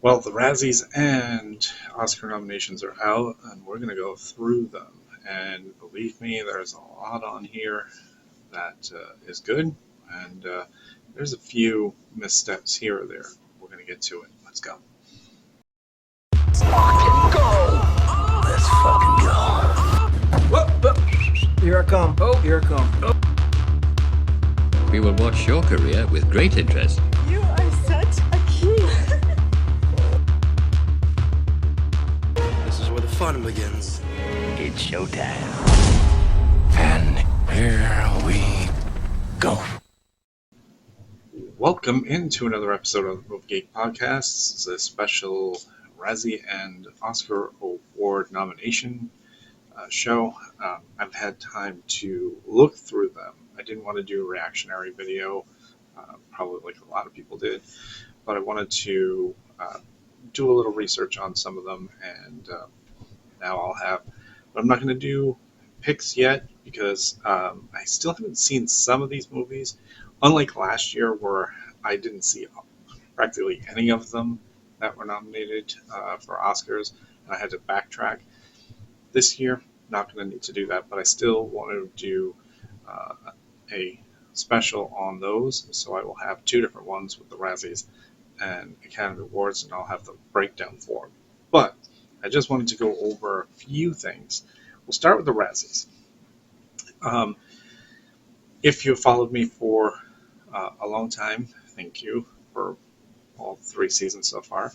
Well, the Razzies and Oscar nominations are out, and we're going to go through them. And believe me, there's a lot on here that is good, and there's a few missteps here or there. We're going to get to it. Let's go. Fucking go! Let's fucking go. Here I come. Here I come. We will watch your career with great interest. You are such a cute. This is where the fun begins. It's showtime. And here we go. Welcome into another episode of the Movie Geek Podcast. This is a special Razzie and Oscar Award nomination show. I've had time to look through them. I didn't want to do a reactionary video, probably like a lot of people did, but I wanted to do a little research on some of them, and now I'll have. But I'm not going to do picks yet because I still haven't seen some of these movies. Unlike last year, where I didn't see practically any of them that were nominated for Oscars, and I had to backtrack. This year, not going to need to do that, but I still want to do a special on those. So I will have two different ones with the Razzies and Academy Awards, and I'll have the breakdown for them. But I just wanted to go over a few things. We'll start with the Razzies. If you followed me for a long time, thank you for all 3 seasons so far.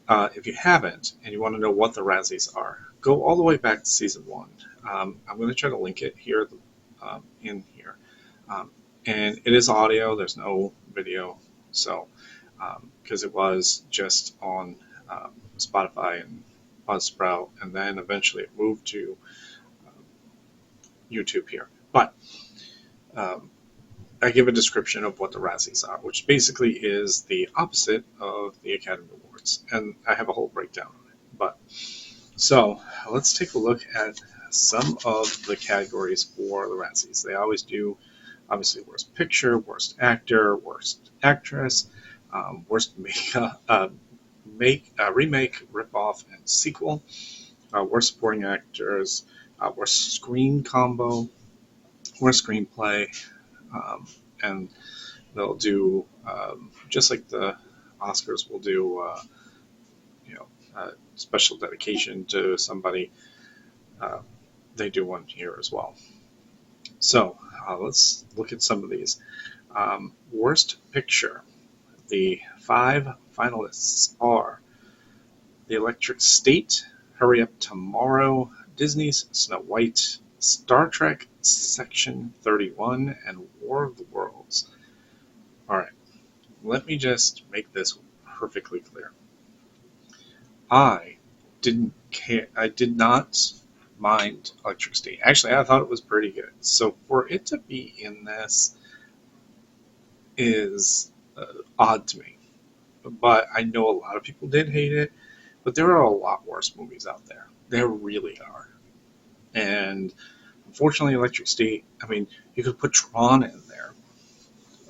If you haven't and you want to know what the Razzies are, go all the way back to season 1. I'm going to try to link it here in here. And it is audio, there's no video, so because it was just on Spotify and Buzzsprout, and then eventually it moved to YouTube here. But I give a description of what the Razzies are, which basically is the opposite of the Academy Awards, and I have a whole breakdown on it. But so let's take a look at some of the categories for the Razzies. They always do, obviously, worst picture, worst actor, worst actress, worst makeup, remake, ripoff, and sequel, worst supporting actors, worst screen combo, worst screenplay, and they'll do just like the Oscars will do, special dedication to somebody. They do one here as well. So let's look at some of these. Worst picture. The 5 finalists are The Electric State, Hurry Up Tomorrow, Disney's Snow White, Star Trek Section 31, and War of the Worlds. Alright, let me just make this perfectly clear. I did not mind Electric State. Actually, I thought it was pretty good. So for it to be in this is odd to me. But I know a lot of people did hate it, but there are a lot worse movies out there. There really are. And unfortunately, Electric State, I mean, you could put Tron in there.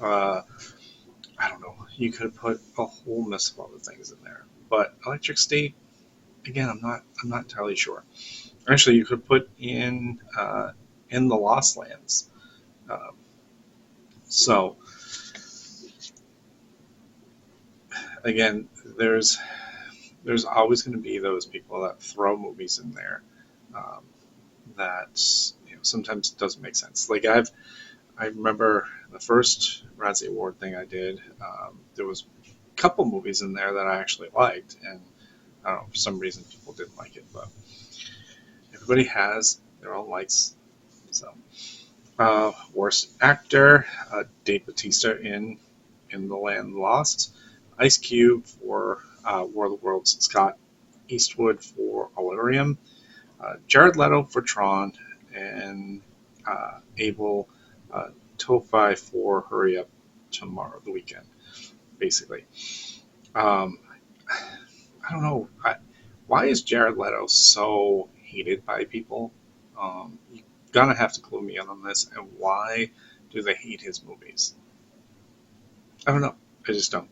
I don't know. You could put a whole mess of other things in there. But Electric State, again, I'm not entirely sure. Actually, you could put in the Lost Lands. So again, there's always going to be those people that throw movies in there that sometimes doesn't make sense. Like I remember the first Razzie Award thing I did. There was a couple movies in there that I actually liked, and I don't know, for some reason people didn't like it, but everybody has their own likes. So, worst actor, Dave Bautista in The Land Lost, Ice Cube for War of the Worlds, Scott Eastwood for Allurium, Jared Leto for Tron, and Abel Tophi for Hurry Up Tomorrow, the weekend, basically. I don't know. Why is Jared Leto so hated by people? You're gonna have to clue me in on this, and why do they hate his movies? I don't know. I just don't.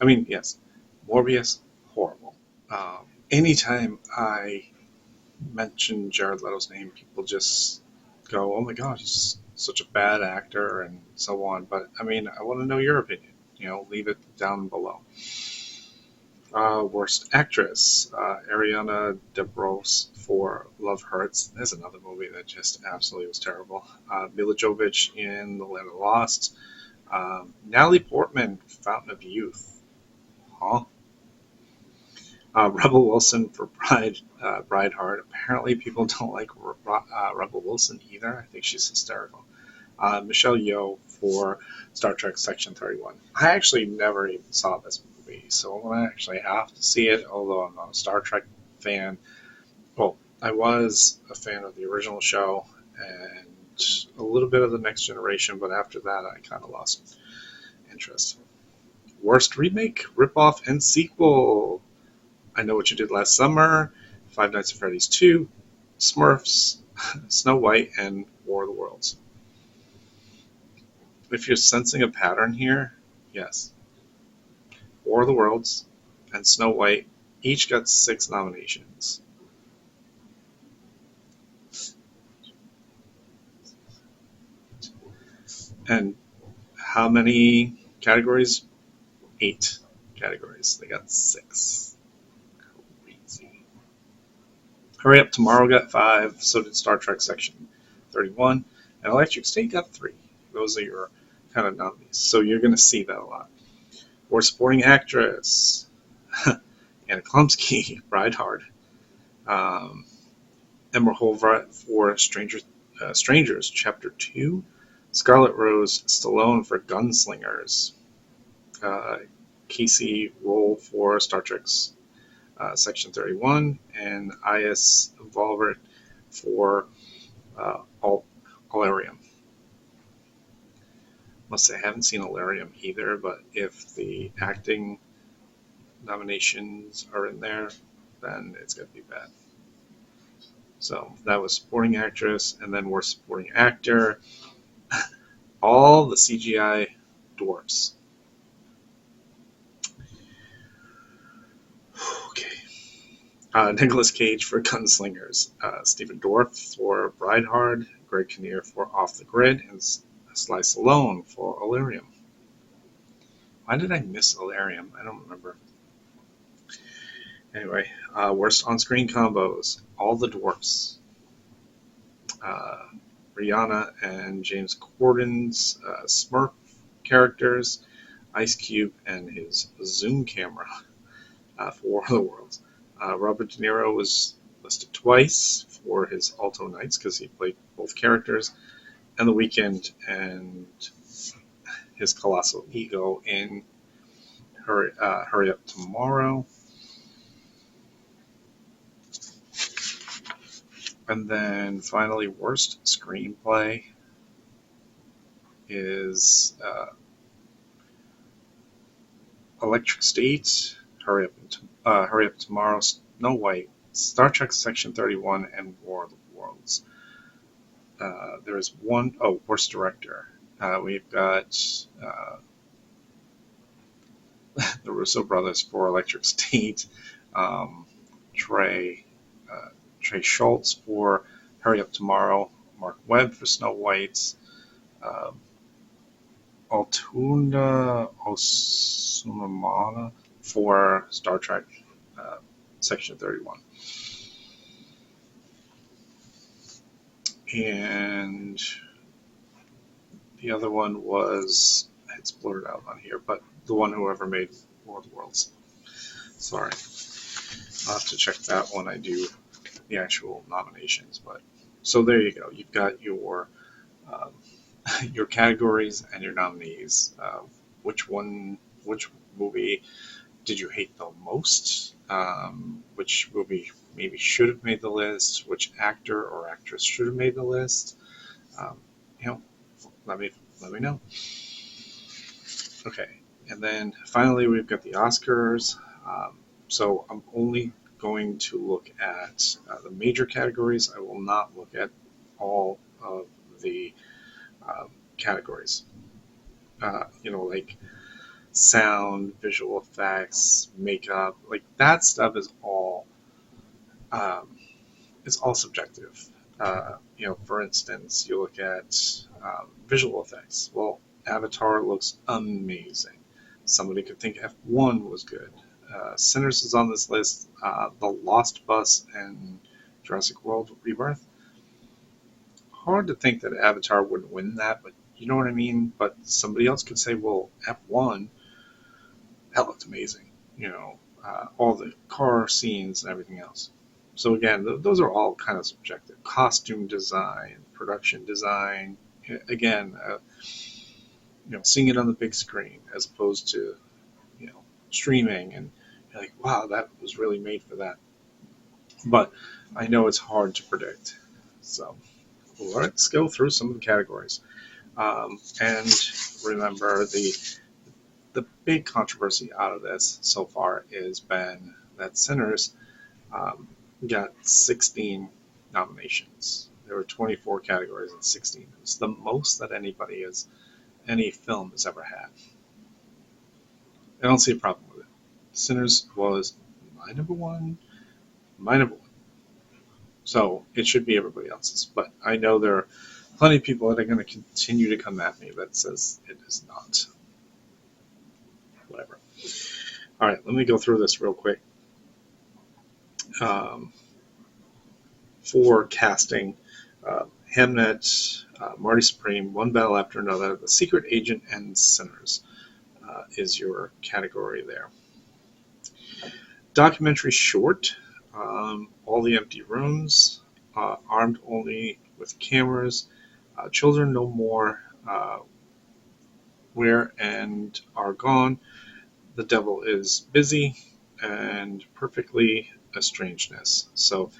I mean, yes, Morbius, horrible. Anytime I mention Jared Leto's name, people just go, "Oh my God, he's such a bad actor," and so on. But I mean, I want to know your opinion. Leave it down below. Worst actress, Ariana DeBose for Love Hurts. There's another movie that just absolutely was terrible. Mila Jovovich in The Land of the Lost. Natalie Portman, Fountain of Youth. Huh? Rebel Wilson for Brideheart. Apparently, people don't like Rebel Wilson either. I think she's hysterical. Michelle Yeoh for Star Trek Section 31. I actually never even saw this movie, so I'm going to actually have to see it, although I'm not a Star Trek fan. Well, I was a fan of the original show and a little bit of the Next Generation, but after that, I kind of lost interest. Worst remake, ripoff, and sequel. I Know What You Did Last Summer, Five Nights at Freddy's 2, Smurfs, Snow White, and War of the Worlds. If you're sensing a pattern here, yes. War of the Worlds and Snow White each got 6 nominations. And how many categories? 8 categories. They got 6. Crazy. Hurry Up Tomorrow got 5. So did Star Trek Section 31. And Electric State got 3. Those are your kind of nominees. So you're going to see that a lot. Worst Supporting Actress. Anna Klumsky, Brideheart. Emerald Holbrook for Strangers, Chapter 2. Scarlett Rose Stallone for Gunslingers. Casey Roll for Star Trek's Section 31. And I.S. Volvert for Alarium. Must say I haven't seen Alarium either, but if the acting nominations are in there, then it's going to be bad. So that was Supporting Actress, and then Worst Supporting Actor. All the CGI dwarfs. Okay. Nicolas Cage for Gunslingers. Stephen Dorff for Brideheart. Greg Kinnear for Off the Grid. And Sly Stallone for Alarium. Why did I miss Alarium? I don't remember. Anyway, worst on-screen combos. All the dwarfs. Rihanna and James Corden's Smurf characters. Ice Cube and his Zoom camera for War of the Worlds. Robert De Niro was listed twice for his Alto Knights because he played both characters. And The Weeknd and his colossal ego in Hurry Up Tomorrow. And then finally, worst screenplay is Electric State, Hurry Up Tomorrow, Snow White, Star Trek Section 31, and War of the Worlds. There is worst director. We've got the Russo brothers for Electric State, Trey Schultz for Hurry Up Tomorrow, Mark Webb for Snow White, Altuna Osumamana for Star Trek Section 31. And the other one was, it's blurred out on here, but the one whoever made War of the Worlds. Sorry. I'll have to check that when I do the actual nominations. But so there you go. You've got your categories and your nominees. Which movie did you hate the most? Which movie maybe should have made the list? Which actor or actress should have made the list? Let me know. Okay, and then finally we've got the Oscars. So I'm only going to look at the major categories. I will not look at all of the categories. Like sound, visual effects, makeup, like that stuff is um, all subjective. For instance, you look at visual effects. Well, Avatar looks amazing. Somebody could think F1 was good. Sinners is on this list. The Lost Bus and Jurassic World Rebirth. Hard to think that Avatar wouldn't win that, but you know what I mean? But somebody else could say, well, F1, that looked amazing. All the car scenes and everything else. So again, those are all kind of subjective. Costume design, production design. Again, seeing it on the big screen as opposed to streaming, and you're like, wow, that was really made for that. But I know it's hard to predict. So let's go through some of the categories. And remember, the big controversy out of this so far has been that Sinners um, got 16 nominations. There were 24 categories and 16. It's the most that any film has ever had. I don't see a problem with it. Sinners was my number one, my number one. So it should be everybody else's. But I know there are plenty of people that are going to continue to come at me that says it is not. Whatever. All right, let me go through this real quick. For casting, Hamnet, Marty Supreme, One Battle After Another, The Secret Agent, and Sinners is your category there. Documentary short, All the Empty Rooms, Armed Only with Cameras, Children No More, Where and Are Gone, The Devil is Busy, and Perfectly Estrangedness. So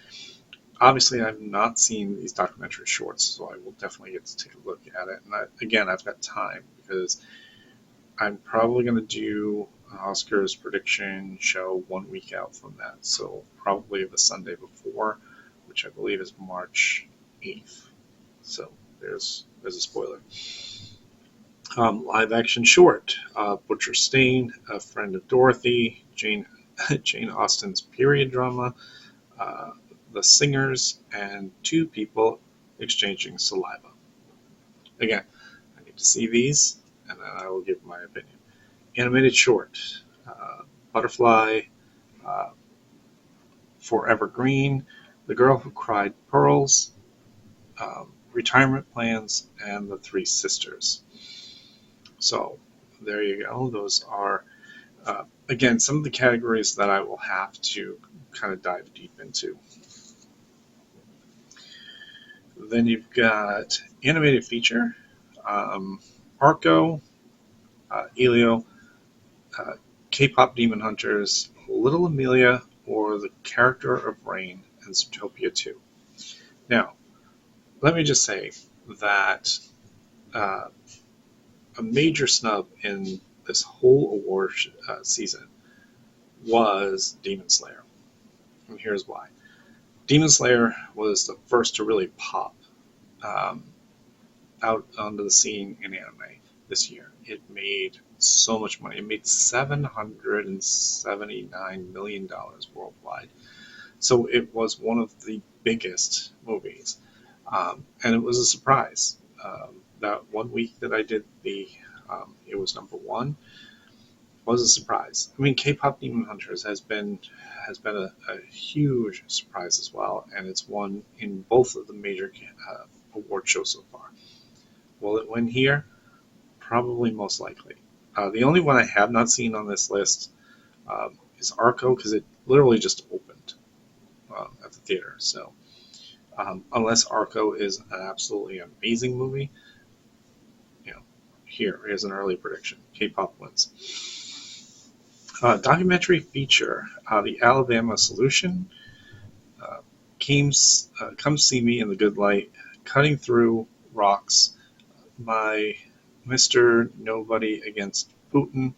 obviously I've not seen these documentary shorts, so I will definitely get to take a look at it. And I've got time because I'm probably going to do an Oscars prediction show 1 week out from that. So probably the Sunday before, which I believe is March 8th. So there's a spoiler. Live action short, Butcher Stain, A Friend of Dorothy, Jane Austen's period drama, The Singers, and Two People Exchanging Saliva. Again, I need to see these, and then I will give my opinion. Animated short, Butterfly, Forever Green, The Girl Who Cried Pearls, Retirement Plans, and The Three Sisters. So there you go. Those are, again, some of the categories that I will have to kind of dive deep into. Then you've got animated feature, Arco, Elio, K-pop Demon Hunters, Little Amelia, or The Character of Rain, and Zootopia 2. Now, let me just say that a major snub in this whole award season was Demon Slayer. And here's why. Demon Slayer was the first to really pop out onto the scene in anime this year. It made so much money. It made $779 million worldwide. So it was one of the biggest movies. And it was a surprise. That 1 week that I did it was number one, was a surprise. I mean, K-pop Demon Hunters has been a huge surprise as well, and it's won in both of the major award shows so far. Will it win here? Probably, most likely. The only one I have not seen on this list is Arco, because it literally just opened at the theater. So unless Arco is an absolutely amazing movie, here's an early prediction. K-pop wins. Documentary feature, The Alabama Solution, Come See Me in the Good Light, Cutting Through Rocks, My Mr. Nobody Against Putin,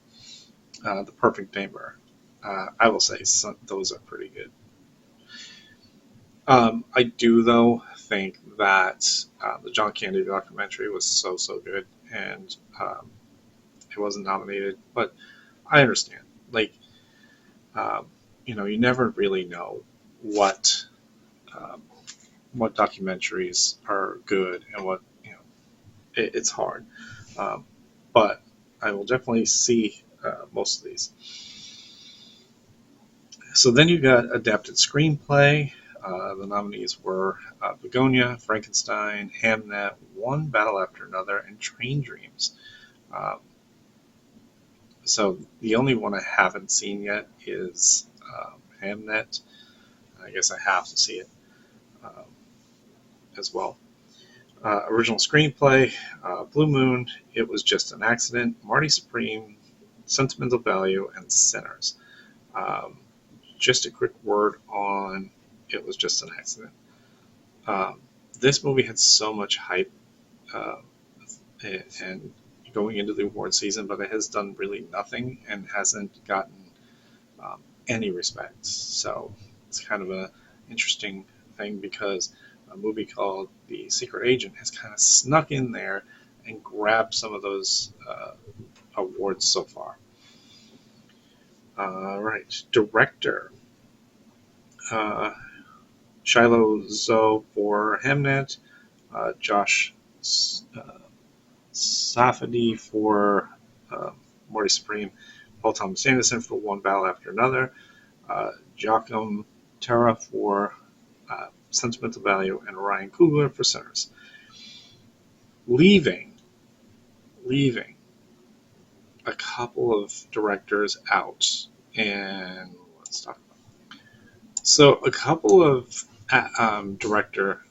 The Perfect Neighbor. I will say those are pretty good. I do, though, think that the John Candy documentary was so good, and it wasn't nominated, but I understand. Like, um, you never really know what um, what documentaries are good and what it's hard. Um, but I will definitely see most of these. So then you got adapted screenplay. The nominees were Begonia, Frankenstein, Hamnet, One Battle After Another, and Train Dreams. Um, so the only one I haven't seen yet is Hamnet. I guess I have to see it um, as well. Original screenplay, Blue Moon, It Was Just an Accident, Marty Supreme, Sentimental Value, and Sinners. Um, just a quick word on It Was Just an Accident. Um, this movie had so much hype uh, and going into the award season, but it has done really nothing and hasn't gotten any respect. So it's kind of a interesting thing because a movie called The Secret Agent has kind of snuck in there and grabbed some of those awards so far. Right, director. Uh, Shiloh Zoe for Hamnet, Josh Safdie for Morty Supreme, Paul Thomas Anderson for One Battle After Another, Joachim Terra for Sentimental Value, and Ryan Coogler for Sinners. Leaving a couple of directors out, and let's talk about it. So a couple of director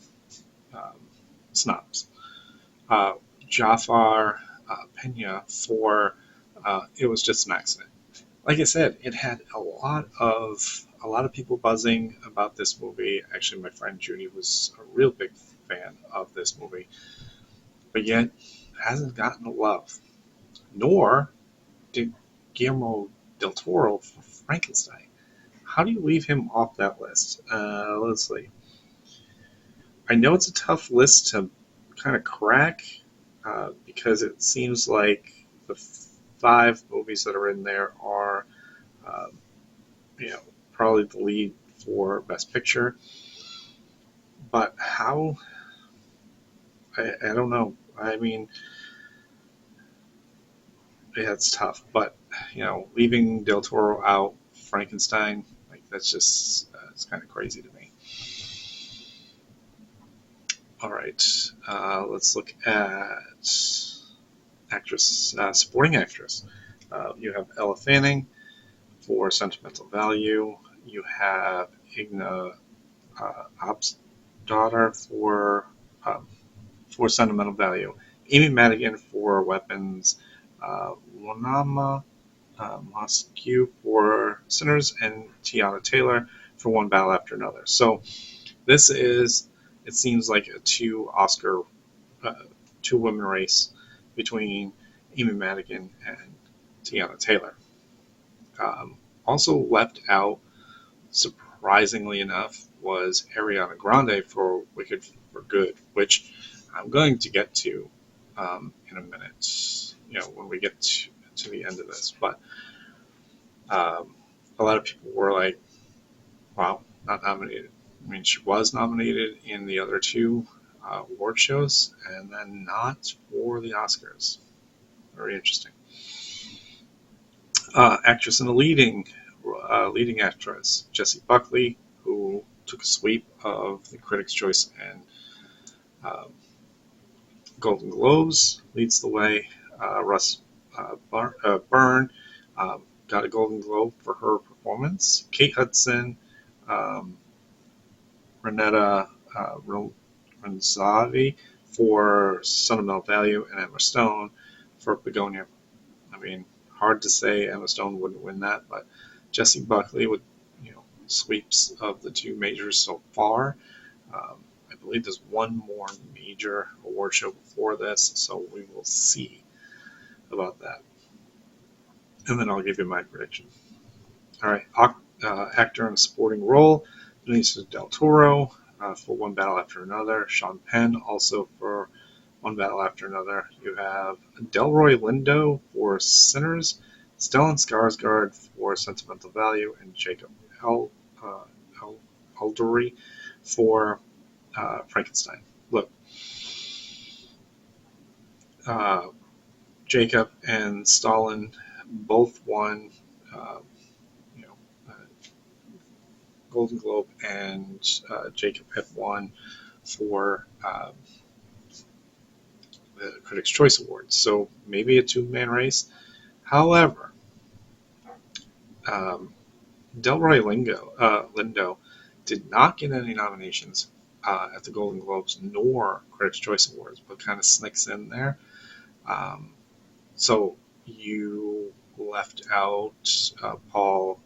um, snubs. Uh, Jafar Pena for It Was Just an Accident. Like I said, it had a lot of people buzzing about this movie. Actually, my friend Judy was a real big fan of this movie, but yet hasn't gotten the love. Nor did Guillermo del Toro for Frankenstein. How do you leave him off that list? Let's see. I know it's a tough list to kind of crack because it seems like the 5 movies that are in there are, um, probably the lead for Best Picture. But how? I don't know. I mean, yeah, it's tough. But leaving Del Toro out, Frankenstein, like that's just it's kind of crazy to me. All right, let's look at actress, supporting actress. You have Ella Fanning for Sentimental Value. You have Igna Ab's daughter for Sentimental Value. Amy Madigan for Weapons. Wanama Mosque for Sinners, and Tiana Taylor for One Battle After Another. So this is, it seems like a two women race between Amy Madigan and Tiana Taylor. Also left out, surprisingly enough, was Ariana Grande for Wicked for Good, which I'm going to get to in a minute, when we get to the end of this. But a lot of people were like, wow, not nominated. I mean, she was nominated in the other 2 award shows, and then not for the Oscars. Very interesting. Actress in a leading actress, Jessie Buckley, who took a sweep of the Critics' Choice and Golden Globes, leads the way. Russ Byrne got a Golden Globe for her performance. Kate Hudson, Renetta Renzavi for Sentimental Value, and Emma Stone for Begonia. I mean, hard to say Emma Stone wouldn't win that, but Jessie Buckley with sweeps of the 2 majors so far. I believe there's one more major award show before this, so we will see about that. And then I'll give you my prediction. All right, actor in a supporting role, Benicio del Toro for One Battle After Another. Sean Penn also for One Battle After Another. You have Delroy Lindo for Sinners, Stellan Skarsgård for Sentimental Value, and Jacob uh, Elordi for Frankenstein. Look, uh, Jacob and Stalin both won, uh, you know, uh, Golden Globe, and Jacob had won for the Critics' Choice Awards. So maybe a two-man race. However, um, Lindo did not get any nominations at the Golden Globes nor Critics' Choice Awards, but kind of sneaks in there. Um, so you left out Paul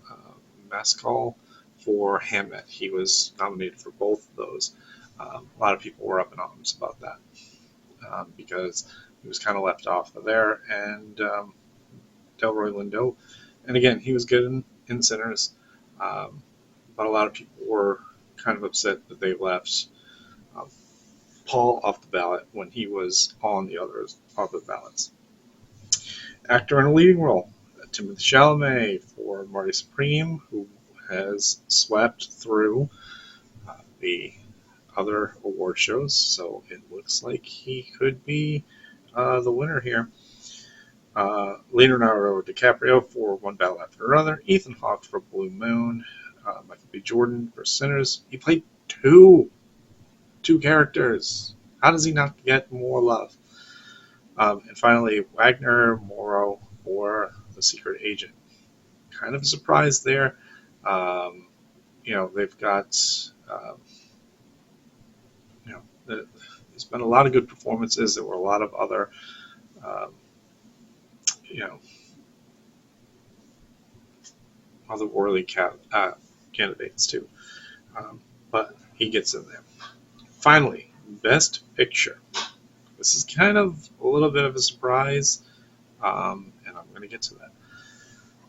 Mescal for Hamnet. He was nominated for both of those. A lot of people were up in arms about that because he was kind of left off of there. And Delroy Lindo, and again, he was good in Sinners, but a lot of people were kind of upset that they left um, Paul off the ballot when he was on the other ballots. Actor in a leading role, Timothée Chalamet for Marty Supreme, who has swept through the other award shows, so it looks like he could be the winner here. Leonardo DiCaprio for One Battle After Another, Ethan Hawke for Blue Moon, Michael B. Jordan for Sinners. He played two characters. How does he not get more love? And finally, Wagner Moreau for The Secret Agent. Kind of a surprise there. They've got, there's been a lot of good performances. There were a lot of other, um, you know, other worthy candidates too. But he gets in there. Finally, Best Picture. This is kind of a little bit of a surprise, and I'm going to get to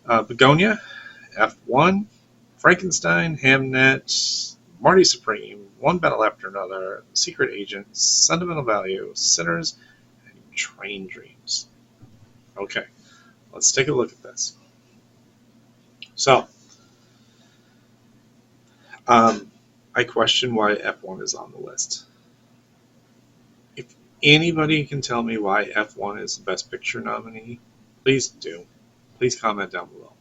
that. Begonia, F1, Frankenstein, Hamnet, Marty Supreme, One Battle After Another, Secret Agent, Sentimental Value, Sinners, and Train Dreams. Okay, let's take a look at this. So, I question why F1 is on the list. If anybody can tell me why F1 is the Best Picture nominee, please do. Please comment down below.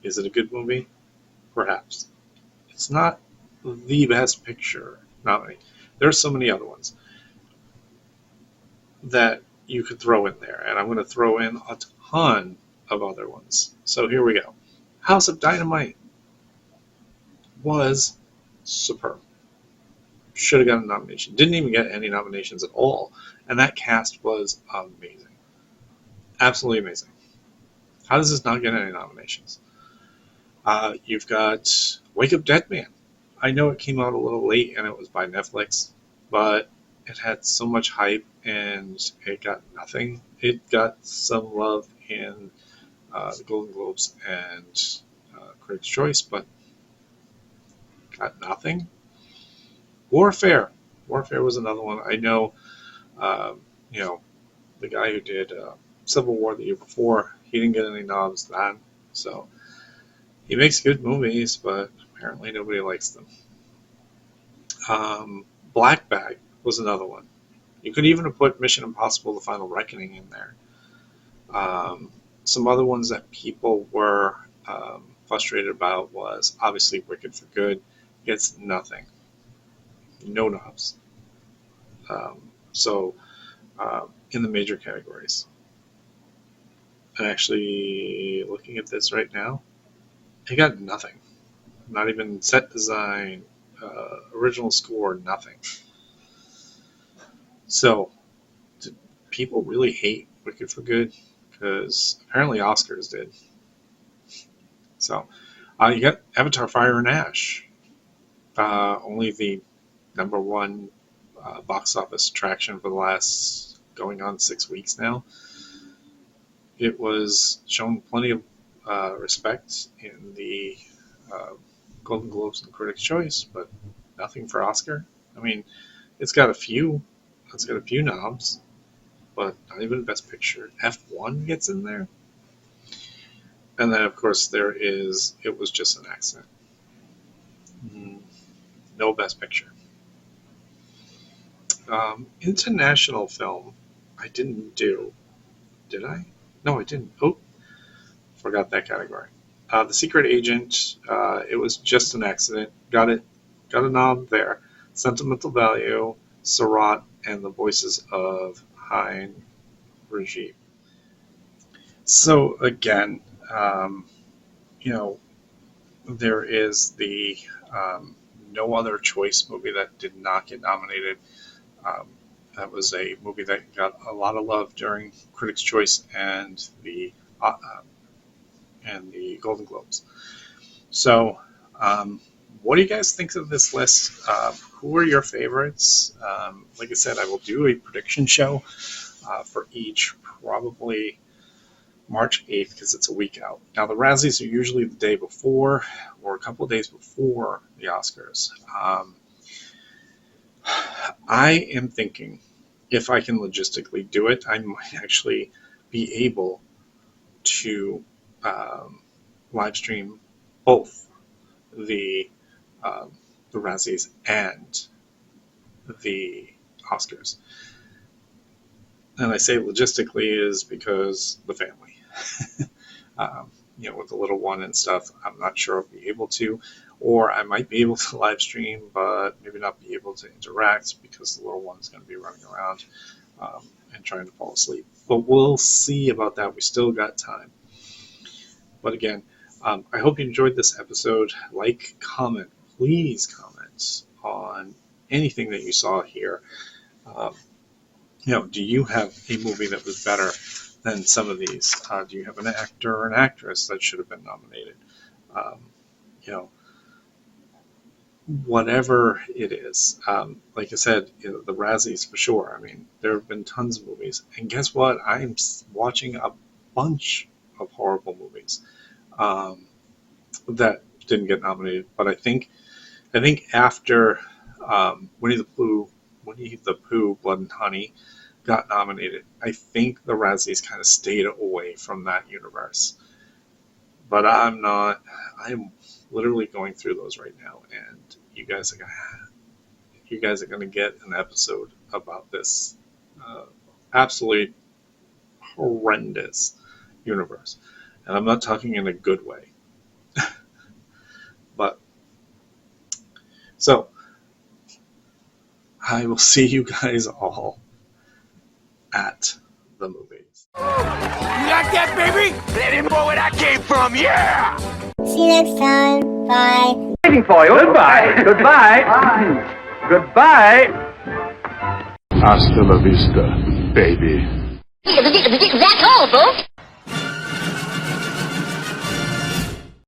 Is it a good movie? Perhaps. It's not the Best Picture nominee. There are so many other ones that you could throw in there, and I'm going to throw in a ton of other ones. So here we go. House of Dynamite was superb. Should have gotten a nomination. Didn't even get any nominations at all. And that cast was amazing. Absolutely amazing. How does this not get any nominations? You've got Wake Up Dead Man. I know it came out a little late and it was by Netflix, but it had so much hype and it got nothing. It got some love in the Golden Globes and Critics' Choice, but got nothing. Warfare was another one. I know, the guy who did Civil War the year before, he didn't get any nods then. So he makes good movies, but apparently nobody likes them. Black Bag was another one. You could even have put Mission Impossible: The Final Reckoning in there. Some other ones that people were frustrated about was obviously Wicked for Good. Gets nothing. No knobs. In the major categories. And actually, looking at this right now, it got nothing. Not even set design, original score, nothing. So, did people really hate Wicked for Good? Because apparently Oscars did. So, you got Avatar: Fire and Ash. Only the number one box office attraction for the last going on 6 weeks now. It was shown plenty of respect in the Golden Globes and Critics' Choice, but nothing for Oscar. I mean, It's got a few. It's got a few knobs, but not even Best Picture. F1 gets in there. And then, of course, there is It Was Just an Accident. No Best Picture. International film, I didn't do. Did I? No, I didn't. Oh, forgot that category. The Secret Agent, It Was Just an Accident. Got it. Got a knob there. Sentimental Value, Surratt, and The Voices of Hein Regime. So, again, there is the No Other Choice movie that did not get nominated. That was a movie that got a lot of love during Critics' Choice and the Golden Globes. So, what do you guys think of this list? Who are your favorites? Like I said, I will do a prediction show for each, probably March 8th, because it's a week out. Now, the Razzies are usually the day before or a couple of days before the Oscars. I am thinking, if I can logistically do it, I might actually be able to live stream both the Razzies and the Oscars. And I say logistically is because the family. With the little one and stuff, I'm not sure I'll be able to, or I might be able to live stream, but maybe not be able to interact because the little one's going to be running around and trying to fall asleep. But we'll see about that. We still got time. But again, I hope you enjoyed this episode. Like, comment, please comment on anything that you saw here. Do you have a movie that was better than some of these? Do you have an actor or an actress that should have been nominated? Whatever it is. Like I said, the Razzies for sure. I mean, there have been tons of movies. And guess what? I'm watching a bunch of horrible movies that didn't get nominated. But I think after Winnie the Pooh, Blood and Honey got nominated, I think the Razzies kind of stayed away from that universe. But I'm not. I'm literally going through those right now, and you guys are gonna get an episode about this absolutely horrendous universe, and I'm not talking in a good way. But so I will see you guys all at the movies. You like that, baby? Let him know where that came from, yeah! See you next time. Bye. Waiting for you. Goodbye. Goodbye. Goodbye. Hasta la vista, baby. That's all, folks.